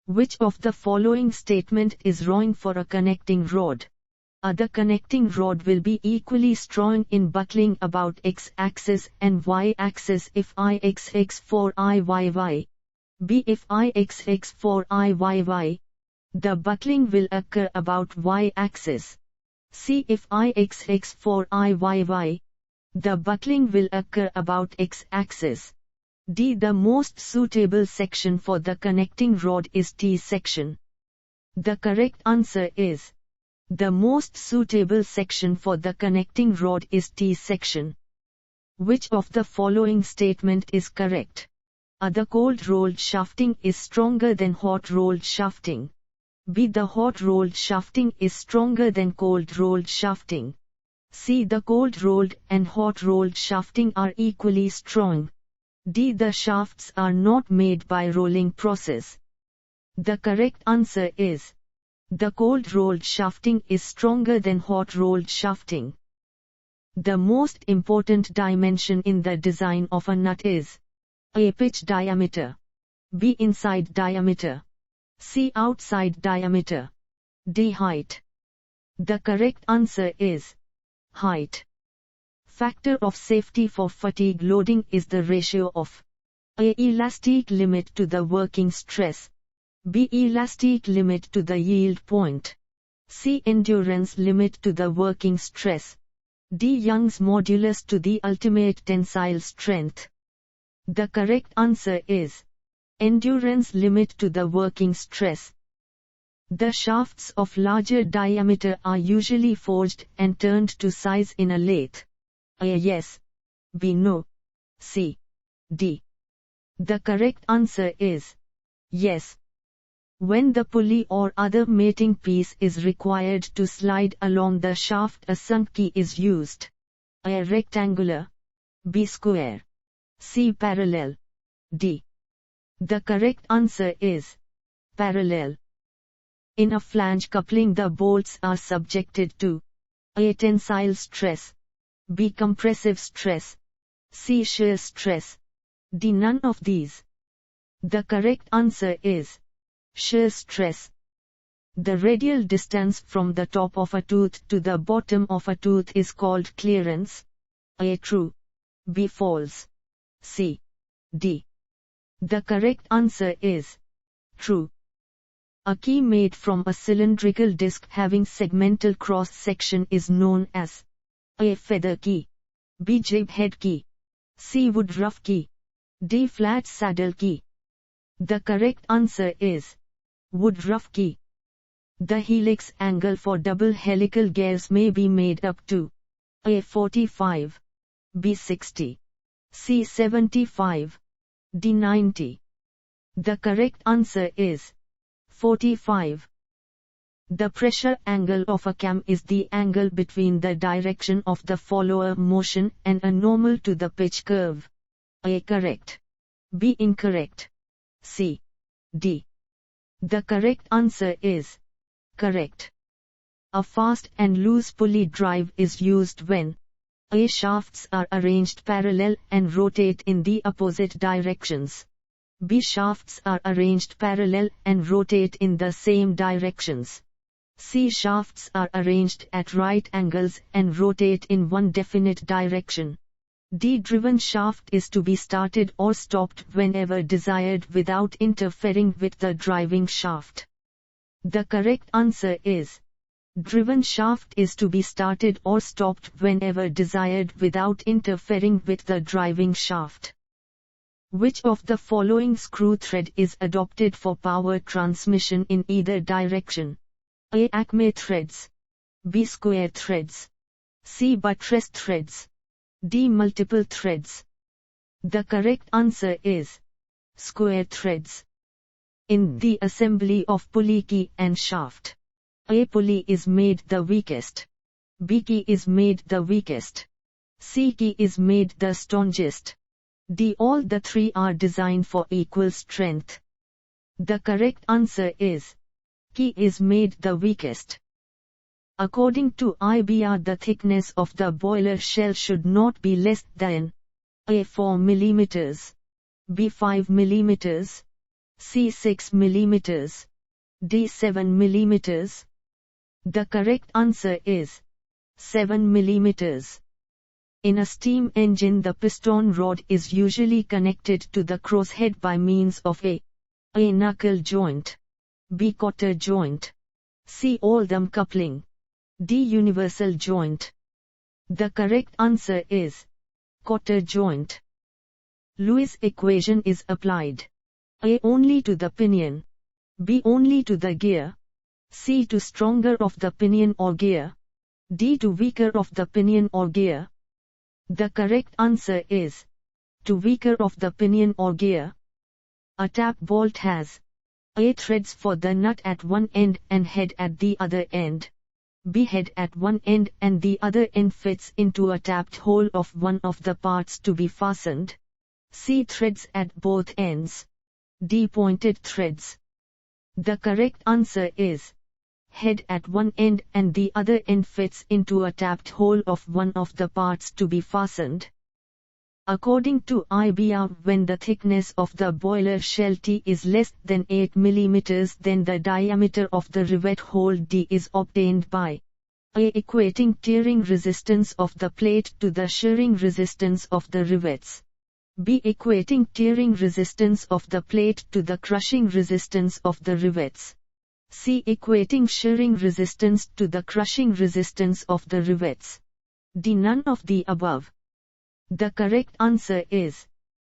Which of the following statement is wrong for a connecting rod? The connecting rod will be equally strong in buckling about x-axis and y-axis if Ix for Iyy. B if Ix for Iyy. The buckling will occur about y-axis. C if Ix for Iyy. The buckling will occur about x-axis. D. The most suitable section for the connecting rod is T section. The correct answer is: the most suitable section for the connecting rod is T section. Which of the following statement is correct? The cold rolled shafting is stronger than hot rolled shafting. B. The hot rolled shafting is stronger than cold rolled shafting. C. The cold rolled and hot rolled shafting are equally strong. D. The shafts are not made by rolling process. The correct answer is: the cold rolled shafting is stronger than hot rolled shafting. The most important dimension in the design of a nut is: A. Pitch diameter. B. Inside diameter. C. Outside diameter. D. Height. The correct answer is: height. Factor of safety for fatigue loading is the ratio of: A. Elastic limit to the working stress. B. Elastic limit to the yield point. C. Endurance limit to the working stress. D. Young's modulus to the ultimate tensile strength. The correct answer is: endurance limit to the working stress. The shafts of larger diameter are usually forged and turned to size in a lathe. A. Yes. B. No. C. D. The correct answer is: yes. When the pulley or other mating piece is required to slide along the shaft, a sunk key is used. A. Rectangular. B. Square. C. Parallel. D. The correct answer is: parallel. In a flange coupling, the bolts are subjected to: A. Tensile stress. B. Compressive stress. C. Shear stress. D. None of these. The correct answer is: shear stress. The radial distance from the top of a tooth to the bottom of a tooth is called clearance. A. True. B. False. C. D. The correct answer is: true. A key made from a cylindrical disc having segmental cross-section is known as: A. Feather key. B. Jib head key. C. Woodruff key. D. Flat saddle key. The correct answer is: Woodruff key. The helix angle for double helical gears may be made up to: A. 45. B. 60. C. 75. D. 90. The correct answer is: 45. The pressure angle of a cam is the angle between the direction of the follower motion and a normal to the pitch curve. A. Correct. B. Incorrect. C. D. The correct answer is: correct. A fast and loose pulley drive is used when: A. Shafts are arranged parallel and rotate in the opposite directions. B. Shafts are arranged parallel and rotate in the same directions. C. Shafts are arranged at right angles and rotate in one definite direction. D. Driven shaft is to be started or stopped whenever desired without interfering with the driving shaft. The correct answer is: driven shaft is to be started or stopped whenever desired without interfering with the driving shaft. Which of the following screw thread is adopted for power transmission in either direction? A. Acme threads. B. Square threads. C. Buttress threads. D. Multiple threads. The correct answer is: square threads. In the assembly of pulley key and shaft, A. Pulley is made the weakest. B. Key is made the weakest. C. Key is made the strongest. D. All the three are designed for equal strength. The correct answer is: key is made the weakest. According to I.B.R, the thickness of the boiler shell should not be less than: A. 4 mm. B. 5 mm. C 6 millimeters, D 7 millimeters. The correct answer is 7 millimeters. In a steam engine, the piston rod is usually connected to the crosshead by means of A knuckle joint, B cotter joint, C Oldham coupling, D universal joint. The correct answer is cotter joint. Lewis' equation is applied: A only to the pinion, B only to the gear, C to stronger of the pinion or gear, D to weaker of the pinion or gear. The correct answer is to weaker of the pinion or gear. A tap bolt has A threads for the nut at one end and head at the other end, B head at one end and the other end fits into a tapped hole of one of the parts to be fastened, C threads at both ends, D pointed threads. The correct answer is head at one end and the other end fits into a tapped hole of one of the parts to be fastened. According to I.B.R, when the thickness of the boiler shell T is less than 8 mm, then the diameter of the rivet hole D is obtained by A equating tearing resistance of the plate to the shearing resistance of the rivets, B equating tearing resistance of the plate to the crushing resistance of the rivets, C equating shearing resistance to the crushing resistance of the rivets, D none of the above. The correct answer is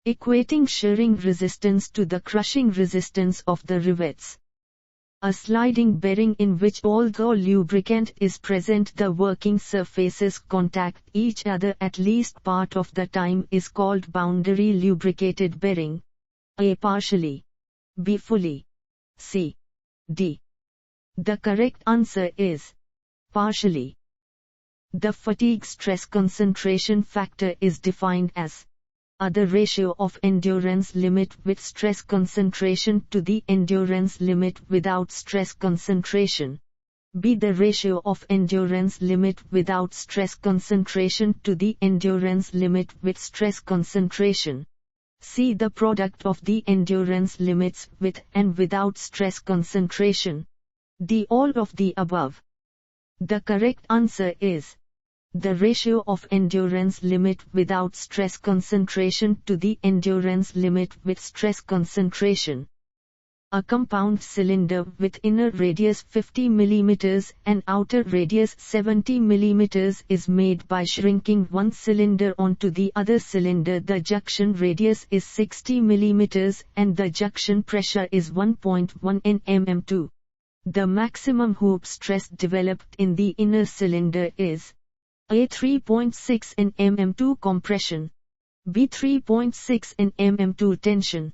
equating shearing resistance to the crushing resistance of the rivets. A sliding bearing in which, although lubricant is present, the working surfaces contact each other at least part of the time is called boundary lubricated bearing. A partially, B fully, C, D. The correct answer is partially. The fatigue stress concentration factor is defined as A the ratio of endurance limit with stress concentration to the endurance limit without stress concentration, B the ratio of endurance limit without stress concentration to the endurance limit with stress concentration, C the product of the endurance limits with and without stress concentration, D all of the above. The correct answer is the ratio of endurance limit without stress concentration to the endurance limit with stress concentration. A compound cylinder with inner radius 50 mm and outer radius 70 mm is made by shrinking one cylinder onto the other cylinder. The junction radius is 60 mm and the junction pressure is 1.1 Nm2. The maximum hoop stress developed in the inner cylinder is A 3.6 Nm2 compression, B 3.6 Nm2 tension,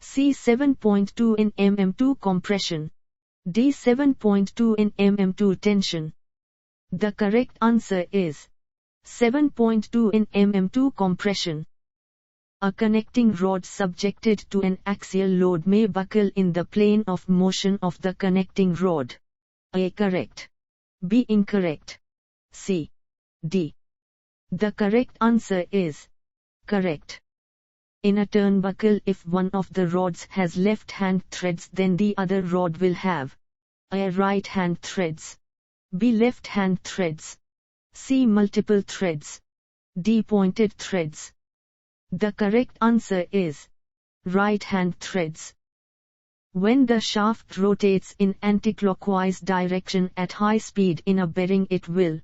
C 7.2 Nm2 compression, D 7.2 Nm2 tension. The correct answer is 7.2 Nm2 compression. A connecting rod subjected to an axial load may buckle in the plane of motion of the connecting rod. A correct, B incorrect, C, D. The correct answer is correct. In a turnbuckle, if one of the rods has left-hand threads, then the other rod will have A right-hand threads, B left-hand threads, C multiple threads, D pointed threads. The correct answer is right-hand threads. When the shaft rotates in anticlockwise direction at high speed in a bearing, it will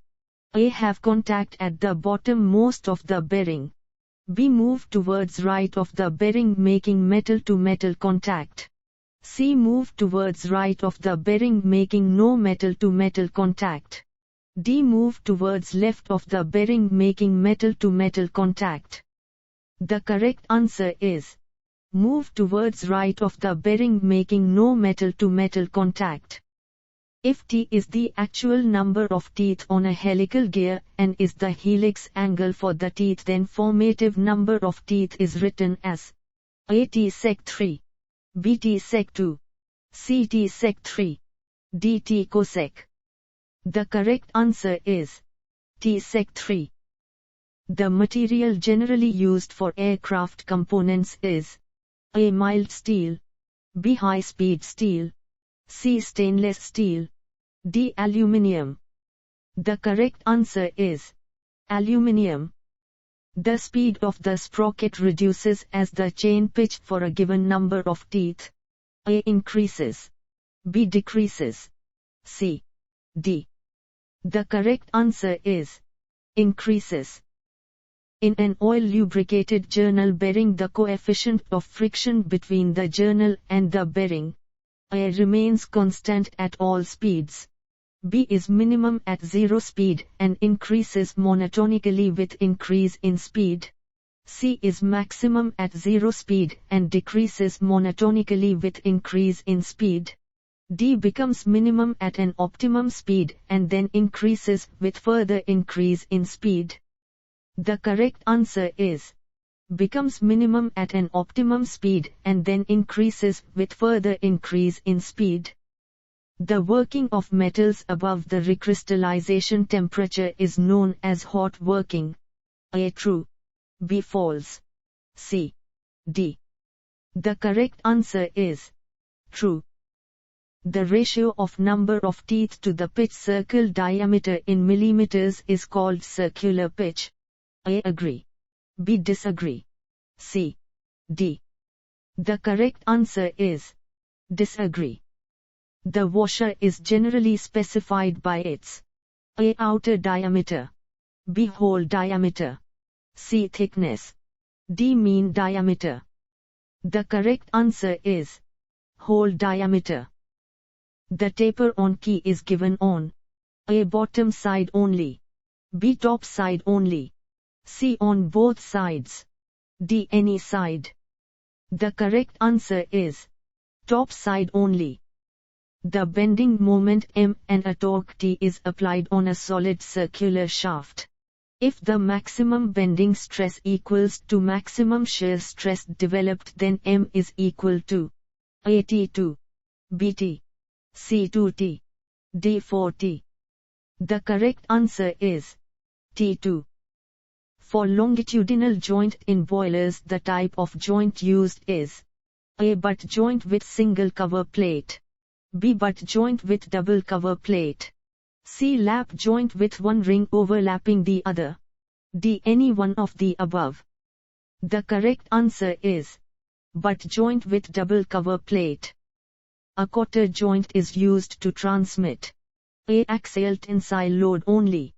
A have contact at the bottom most of the bearing, B move towards right of the bearing making metal-to-metal contact, C move towards right of the bearing making no metal-to-metal contact, D move towards left of the bearing making metal-to-metal contact. The correct answer is move towards right of the bearing making no metal-to-metal contact. If T is the actual number of teeth on a helical gear and is the helix angle for the teeth, then formative number of teeth is written as A T sec 3, B T sec 2, C T sec 3, D T cosec. The correct answer is T sec 3. The material generally used for aircraft components is A mild steel, B. High-speed steel. C. Stainless steel. D. Aluminium. The correct answer is aluminium. The speed of the sprocket reduces as the chain pitch for a given number of teeth. A. Increases. B. Decreases. C. D. The correct answer is increases. In an oil-lubricated journal bearing, the coefficient of friction between the journal and the bearing A remains constant at all speeds. B is minimum at zero speed and increases monotonically with increase in speed. C is maximum at zero speed and decreases monotonically with increase in speed. D becomes minimum at an optimum speed and then increases with further increase in speed. The correct answer is becomes minimum at an optimum speed and then increases with further increase in speed. The working of metals above the recrystallization temperature is known as hot working. A. True. B. False. C. D. The correct answer is true. The ratio of number of teeth to the pitch circle diameter in millimeters is called circular pitch. A. Agree. B. Disagree. C. D. The correct answer is disagree. The washer is generally specified by its A. Outer diameter. B. Hole diameter. C. Thickness. D. Mean diameter. The correct answer is hole diameter. The taper on key is given on A. Bottom side only. B. Top side only. C. On both sides. D. Any side. The correct answer is top side only. The bending moment M and a torque T is applied on a solid circular shaft. If the maximum bending stress equals to maximum shear stress developed, then M is equal to A. T2, B. T, C. 2T, D. 4T. The correct answer is T2. For longitudinal joint in boilers, the type of joint used is A. Butt joint with single cover plate. B. Butt joint with double cover plate. C. Lap joint with one ring overlapping the other. D. Any one of the above. The correct answer is butt joint with double cover plate. A cotter joint is used to transmit A. Axial tensile load only.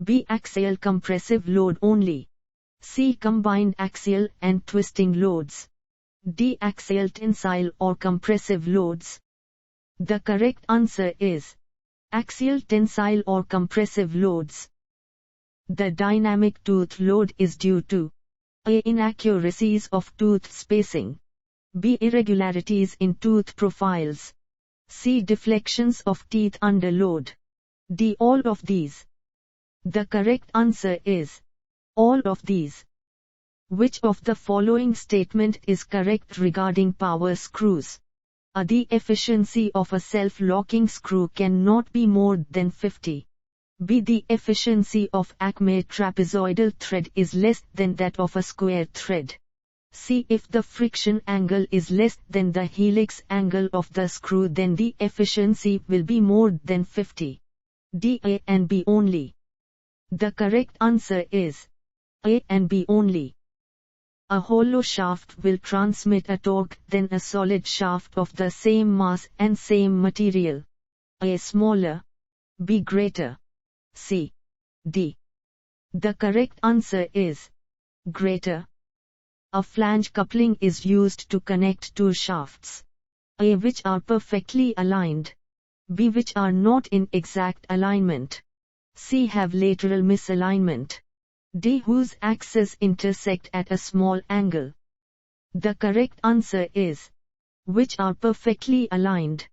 B. Axial compressive load only. C. Combined axial and twisting loads. D. Axial tensile or compressive loads. The correct answer is axial tensile or compressive loads. The dynamic tooth load is due to A. Inaccuracies of tooth spacing. B. Irregularities in tooth profiles. C. Deflections of teeth under load. D. All of these. The correct answer is all of these. Which of the following statement is correct regarding power screws? A. The efficiency of a self-locking screw cannot be more than 50. B. The efficiency of Acme trapezoidal thread is less than that of a square thread. C. If the friction angle is less than the helix angle of the screw, then the efficiency will be more than 50. D. A and B only. The correct answer is A and B only. A hollow shaft will transmit a torque than a solid shaft of the same mass and same material. A. Smaller. B. Greater. C. D. The correct answer is greater. A flange coupling is used to connect two shafts. A. Which are perfectly aligned. B. Which are not in exact alignment. C. Have lateral misalignment. D. Whose axes intersect at a small angle. The correct answer is which are perfectly aligned.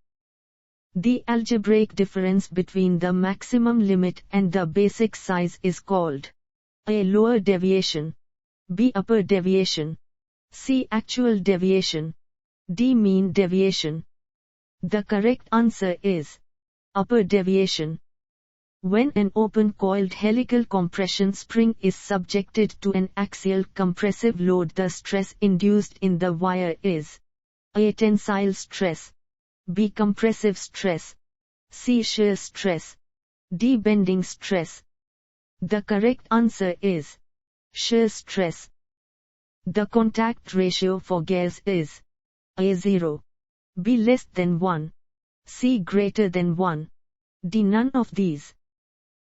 The algebraic difference between the maximum limit and the basic size is called A. Lower deviation. B. Upper deviation. C. Actual deviation. D. Mean deviation. The correct answer is upper deviation. When an open coiled helical compression spring is subjected to an axial compressive load, the stress induced in the wire is A. Tensile stress. B. Compressive stress. C. Shear stress. D. Bending stress. The correct answer is shear stress. The contact ratio for gears is A. 0. B. less than 1. C. greater than 1. D. none of these.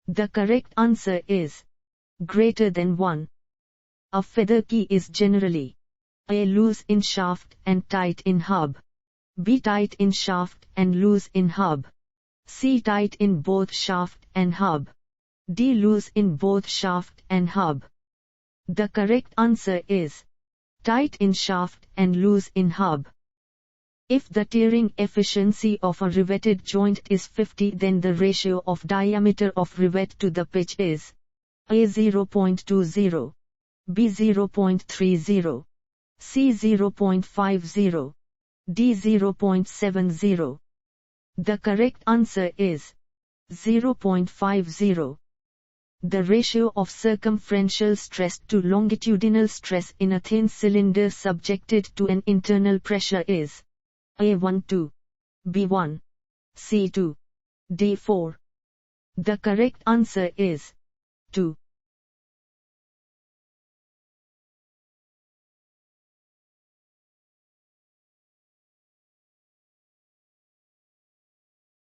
The correct answer is greater than 1. A feather key is generally A. loose in shaft and tight in hub. B. tight in shaft and loose in hub. C. tight in both shaft and hub. D. loose in both shaft and hub. The correct answer is tight in shaft and loose in hub. If the tearing efficiency of a riveted joint is 50, then the ratio of diameter of rivet to the pitch is A. 0.20, B. 0.30, C. 0.50, D. 0.70. The correct answer is 0.50. The ratio of circumferential stress to longitudinal stress in a thin cylinder subjected to an internal pressure is A. 1:2, B. 1, C. 2, D. 4. The correct answer is 2.